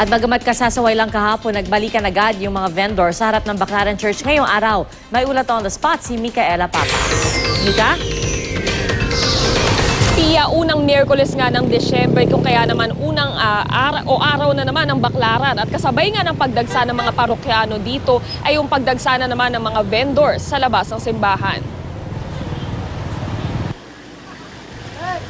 At bagamat kasasaway lang kahapon, nagbalikan agad yung mga vendor sa harap ng Baclaran Church ngayong araw. May ulat on the spot si Micaela Papa. Mika? Pia, unang Miyerkules nga ng Desyembre, kung kaya naman unang araw na naman ng Baclaran. At kasabay nga ng pagdagsa ng mga parokyano dito ay yung pagdagsa na naman ng mga vendors sa labas ng simbahan.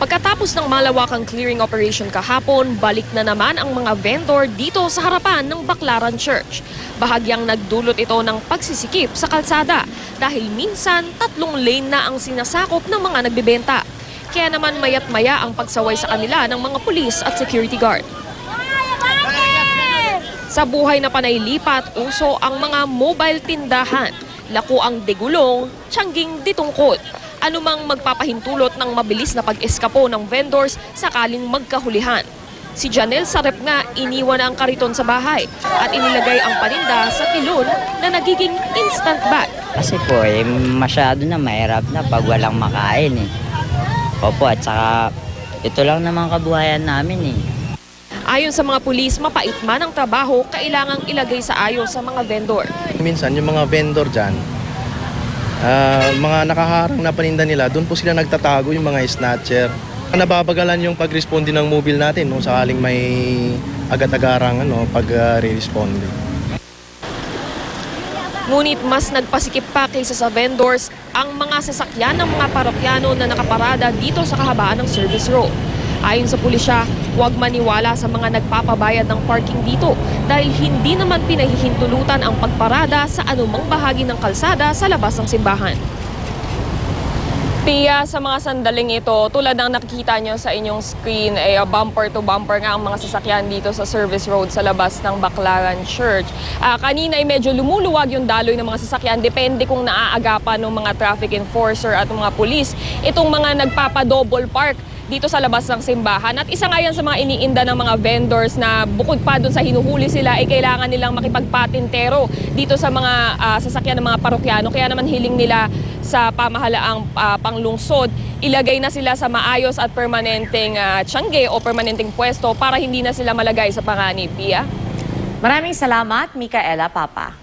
Pagkatapos ng malawakang clearing operation kahapon, balik na naman ang mga vendor dito sa harapan ng Baclaran Church. Bahagyang nagdulot ito ng pagsisikip sa kalsada dahil minsan 3 lane na ang sinasakop ng mga nagbebenta. Kaya naman mayat maya ang pagsaway sa kanila ng mga pulis at security guard. Sa buhay na panaylipat, uso ang mga mobile tindahan. Lako ang degulong, tiyangging ditungkod. Anumang magpapahintulot ng mabilis na pag-eskapo ng vendors sakaling magkahulihan. Si Janelle Sarep nga iniwan ang kariton sa bahay at inilagay ang paninda sa tilon na nagiging instant bag. Kasi po masyado na mahirap na pag walang makain eh. Opo, at saka ito lang naman kabuhayan namin eh. Ayon sa mga pulis, mapait man ang trabaho, kailangang ilagay sa ayos sa mga vendor. Minsan yung mga vendor dyan, mga nakaharang na paninda nila, doon po sila nagtatago yung mga snatcher. Nababagalan yung pag-responde ng mobile natin kung sakaling may agad-agarang pag-responde. Ngunit mas nagpasikip pa kaysa sa vendors ang mga sasakyan ng mga parokyano na nakaparada dito sa kahabaan ng service road. Ayon sa pulisya, huwag maniwala sa mga nagpapabayad ng parking dito dahil hindi naman pinahihintulutan ang pagparada sa anumang bahagi ng kalsada sa labas ng simbahan. Pia, sa mga sandaling ito, tulad ng nakikita nyo sa inyong screen, bumper to bumper nga ang mga sasakyan dito sa service road sa labas ng Baclaran Church. Kanina ay medyo lumuluwag yung daloy ng mga sasakyan, depende kung naaagapan ng mga traffic enforcer at mga pulis itong mga nagpapa-double park dito sa labas ng simbahan. At isa nga yan sa mga iniinda ng mga vendors na bukod pa dun sa hinuhuli sila ay kailangan nilang makipagpatintero dito sa mga sasakyan ng mga parokyano. Kaya naman hiling nila sa pamahalaang panglungsod, ilagay na sila sa maayos at permanenteng tiyangge o permanenteng pwesto para hindi na sila malagay sa panganib. Pia? Maraming salamat, Micaela Papa.